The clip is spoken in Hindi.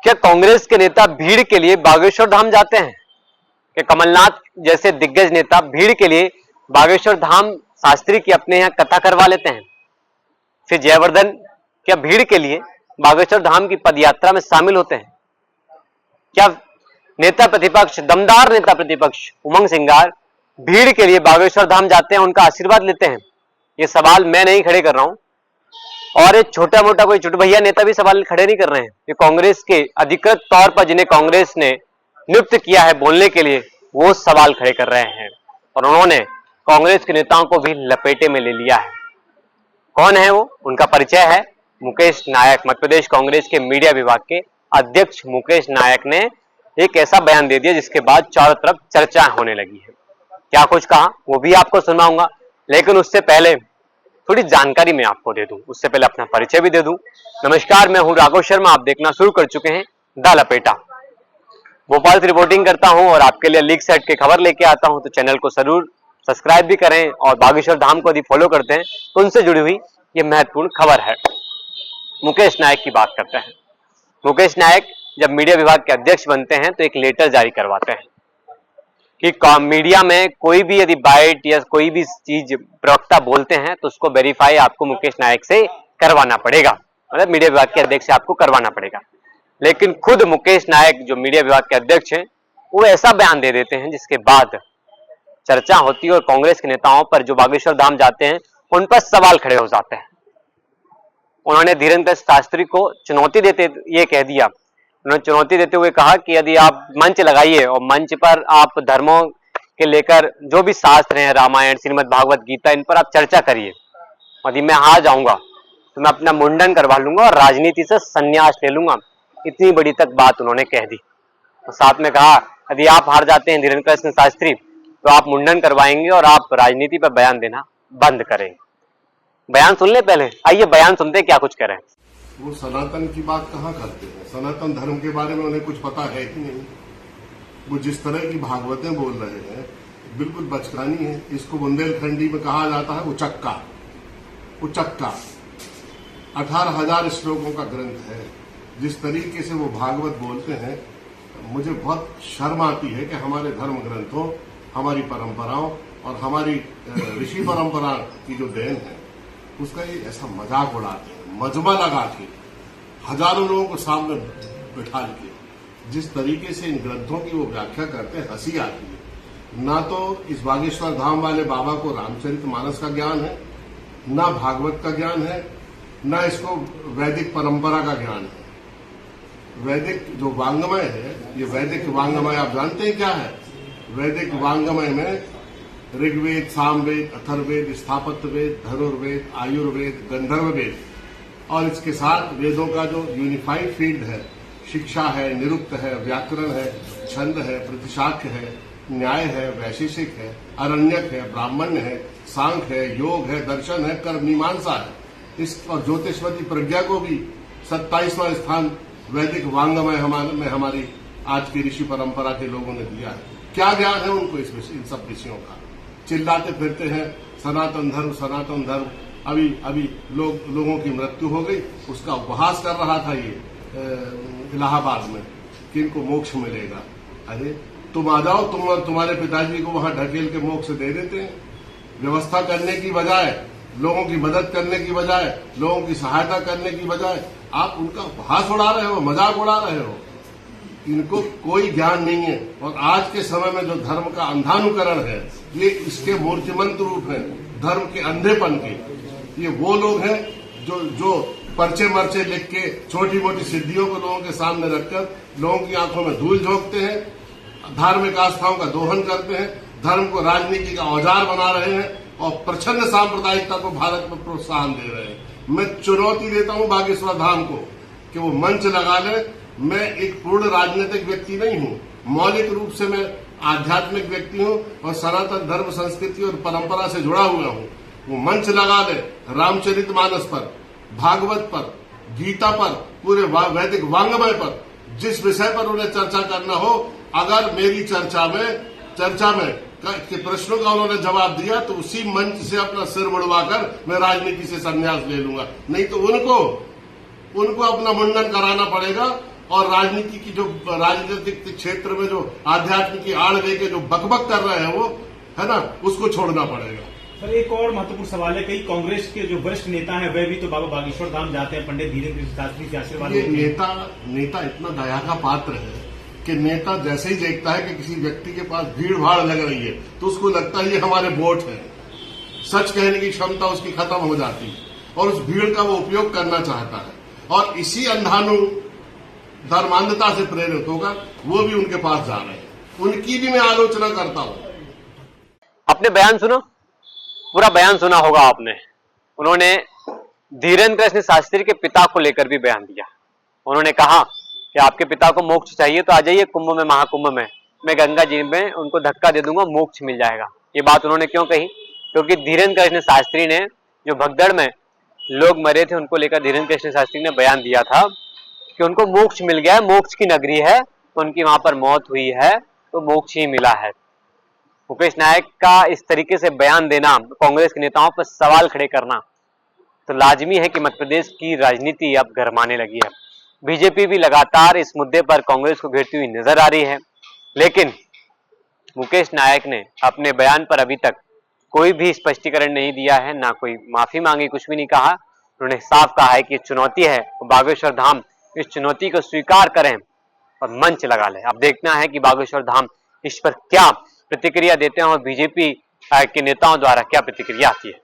क्या कांग्रेस के नेता भीड़ के लिए बागेश्वर धाम जाते हैं? कि कमलनाथ जैसे दिग्गज नेता भीड़ के लिए बागेश्वर धाम शास्त्री की अपने यहाँ कथा करवा लेते हैं? फिर जयवर्धन क्या भीड़ के लिए बागेश्वर धाम की पदयात्रा में शामिल होते हैं? क्या नेता प्रतिपक्ष, दमदार नेता प्रतिपक्ष उमंग सिंगार भीड़ के लिए बागेश्वर धाम जाते हैं, उनका आशीर्वाद लेते हैं? ये सवाल मैं नहीं खड़े कर रहा हूं और एक छोटा मोटा कोई चुटभैया नेता भी सवाल खड़े नहीं कर रहे हैं। ये कांग्रेस के अधिकृत तौर पर जिन्हें कांग्रेस ने नियुक्त किया है बोलने के लिए, वो सवाल खड़े कर रहे हैं और उन्होंने कांग्रेस के नेताओं को भी लपेटे में ले लिया है। कौन है वो? उनका परिचय है मुकेश नायक। मध्य प्रदेश कांग्रेस के मीडिया विभाग के अध्यक्ष मुकेश नायक ने एक ऐसा बयान दे दिया जिसके बाद चारों तरफ चर्चा होने लगी है। क्या कुछ कहा वो भी आपको सुनाऊंगा, लेकिन उससे पहले थोड़ी जानकारी मैं आपको दे दूं, उससे पहले अपना परिचय भी दे दूं। नमस्कार, मैं हूं राघव शर्मा। आप देखना शुरू कर चुके हैं द लपेटा। भोपाल से रिपोर्टिंग करता हूं और आपके लिए लीग सेट की खबर लेके आता हूं, तो चैनल को जरूर सब्सक्राइब भी करें और बागेश्वर धाम को यदि फॉलो करते हैं तो उनसे जुड़ी हुई ये महत्वपूर्ण खबर है। मुकेश नायक की बात करते हैं। मुकेश नायक जब मीडिया विभाग के अध्यक्ष बनते हैं तो एक लेटर जारी करवाते हैं कि मीडिया में कोई भी यदि बाइट या कोई भी चीज प्रवक्ता बोलते हैं तो उसको वेरीफाई आपको मुकेश नायक से करवाना पड़ेगा, मतलब मीडिया विभाग के अध्यक्ष से आपको करवाना पड़ेगा। लेकिन खुद मुकेश नायक जो मीडिया विभाग के अध्यक्ष हैं वो ऐसा बयान दे देते हैं जिसके बाद चर्चा होती है और कांग्रेस के नेताओं पर जो बागेश्वर धाम जाते हैं उन पर सवाल खड़े हो जाते हैं। उन्होंने धीरेन्द्र शास्त्री को चुनौती देते ये कह दिया, उन्होंने चुनौती देते हुए कहा कि यदि आप मंच लगाइए और मंच पर आप धर्मों के लेकर जो भी शास्त्र हैं, रामायण, श्रीमद् भागवत गीता, इन पर आप चर्चा करिए। यदि मैं हार जाऊंगा तो मैं अपना मुंडन करवा लूंगा और राजनीति से संन्यास ले लूंगा। इतनी बड़ी तक बात उन्होंने कह दी और साथ में कहा यदि आप हार जाते हैं धीरेन्द्र शास्त्री तो आप मुंडन करवाएंगे और आप राजनीति पर बयान देना बंद करेंगे। बयान सुन ले पहले, आइए बयान सुनते हैं क्या कुछ कह रहे हैं। वो सनातन की बात कहाँ करते हैं? सनातन धर्म के बारे में उन्हें कुछ पता है कि नहीं? वो जिस तरह की भागवतें बोल रहे हैं बिल्कुल बचकानी है। इसको बुंदेलखंडी में कहा जाता है उचक्का। उचक्का 18,000 श्लोकों का ग्रंथ है। जिस तरीके से वो भागवत बोलते हैं मुझे बहुत शर्म आती है कि हमारे धर्म ग्रंथों, हमारी परंपराओं और हमारी ऋषि परंपरा की जो देन है उसका ये ऐसा मजाक उड़ाते हैं, मजमा लगा के हजारों लोगों को सामने बिठा के जिस तरीके से इन ग्रंथों की वो व्याख्या करते हैं, हंसी आती है। ना तो इस बागेश्वर धाम वाले बाबा को रामचरितमानस का ज्ञान है, ना भागवत का ज्ञान है, ना इसको वैदिक परंपरा का ज्ञान है। वैदिक जो वांग्मय है, ये वैदिक वांग्मय आप जानते हैं क्या है? वैदिक वांग्मय में ऋग्वेद, सामवेद, अथर्ववेद, स्थापत्य वेद, धनुर्वेद, आयुर्वेद, गंधर्व वेद और इसके साथ वेदों का जो यूनिफाइड फील्ड है, शिक्षा है, निरुक्त है, व्याकरण है, छंद है, प्रतिशाख्य है, न्याय है, वैशेषिक है, अरण्यक है, ब्राह्मण्य है, सांख्य है, योग है, दर्शन है, कर्म मीमांसा है। इस और ज्योतिषवती प्रज्ञा को भी 27वां स्थान वैदिक वांग्मय में हमारी आज की ऋषि परंपरा के लोगों ने दिया है। क्या ज्ञान है उनको इन सब विषयों का? चिल्लाते फिरते हैं सनातन धर्म, सनातन धर्म। अभी लोगों की मृत्यु हो गई, उसका उपहास कर रहा था ये इलाहाबाद में कि इनको मोक्ष मिलेगा। अरे तुम आ जाओ, तुम और तुम्हारे पिताजी को वहां ढकेल के मोक्ष दे देते हैं। व्यवस्था करने की बजाय, लोगों की मदद करने की बजाय, लोगों की सहायता करने की बजाय आप उनका उपहास उड़ा रहे हो, मजाक उड़ा रहे हो। इनको कोई ज्ञान नहीं है। और आज के समय में जो धर्म का अंधानुकरण है, ये इसके मूर्तिमंत रूप है धर्म के अंधेपन के। ये वो लोग हैं जो पर्चे मर्चे लिख के छोटी मोटी सिद्धियों को लोगों के सामने रखकर लोगों की आंखों में धूल झोंकते हैं, धार्मिक आस्थाओं का दोहन करते हैं, धर्म को राजनीति का औजार बना रहे हैं और प्रचंड सांप्रदायिकता को भारत में प्रोत्साहन दे रहे हैं। मैं चुनौती देता हूं बागेश्वर धाम को कि वो मंच लगा ले। मैं एक पूर्ण राजनीतिक व्यक्ति नहीं हूं, मौलिक रूप से मैं आध्यात्मिक व्यक्ति हूं और सनातन धर्म, संस्कृति और परंपरा से जुड़ा हुआ हूं। वो मंच लगा ले रामचरितमानस पर, भागवत पर, गीता पर, पूरे वैदिक वांग्मय पर, जिस विषय पर उन्हें चर्चा करना हो। अगर मेरी चर्चा में के प्रश्नों का उन्होंने जवाब दिया तो उसी मंच से अपना सिर मुड़वाकर मैं राजनीति से संन्यास ले लूंगा। नहीं तो उनको अपना मुंडन कराना पड़ेगा और राजनीति की जो राजनीतिक क्षेत्र में जो आध्यात्म की आड़ लेके जो बकबक कर रहे हैं वो, है ना, उसको छोड़ना पड़ेगा। सर एक और महत्वपूर्ण सवाल है, कई कांग्रेस के जो वरिष्ठ नेता हैं वे भी तो बाबा बागेश्वर धाम जाते हैं, पंडित धीरेन्द्र शास्त्री से आशीर्वाद ये लेते हैं। नेता इतना दया का पात्र है कि नेता जैसे ही देखता है कि किसी व्यक्ति के पास भीड़ भाड़ लग रही है तो उसको लगता है ये हमारे वोट है, सच कहने की क्षमता उसकी खत्म हो जाती है और उस भीड़ का वो उपयोग करना चाहता है और इसी अंधानु धर्मांधता से प्रेरित होकर वो भी उनके पास जा रहे हैं। उनकी भी मैं आलोचना करता हूं। अपने बयान सुनो, पूरा बयान सुना होगा आपने। उन्होंने धीरेन्द्र कृष्ण शास्त्री के पिता को लेकर भी बयान दिया। उन्होंने कहा कि आपके पिता को मोक्ष चाहिए तो आ जाइए कुंभ में, महाकुंभ में, मैं गंगा जी में उनको धक्का दे दूंगा, मोक्ष मिल जाएगा। ये बात उन्होंने क्यों कही? क्योंकि धीरेन्द्र कृष्ण शास्त्री ने जो भगदड़ में लोग मरे थे उनको लेकर धीरेन्द्र कृष्ण शास्त्री ने बयान दिया था कि उनको मोक्ष मिल गया है, मोक्ष की नगरी है, उनकी वहां पर मौत हुई है तो मोक्ष ही मिला है। मुकेश नायक का इस तरीके से बयान देना, कांग्रेस के नेताओं पर सवाल खड़े करना, तो लाजमी है कि मध्य प्रदेश की राजनीति अब गरमाने लगी है। बीजेपी भी लगातार इस मुद्दे पर कांग्रेस को घेरती हुई नजर आ रही है, लेकिन मुकेश नायक ने अपने बयान पर अभी तक कोई भी स्पष्टीकरण नहीं दिया है, ना कोई माफी मांगी, कुछ भी नहीं कहा। उन्होंने साफ कहा है कि चुनौती है, बागेश्वर धाम इस चुनौती को स्वीकार करें और मंच लगा लें। अब देखना है कि बागेश्वर धाम इस पर क्या प्रतिक्रिया देते हैं और बीजेपी के नेताओं द्वारा क्या प्रतिक्रिया आती है।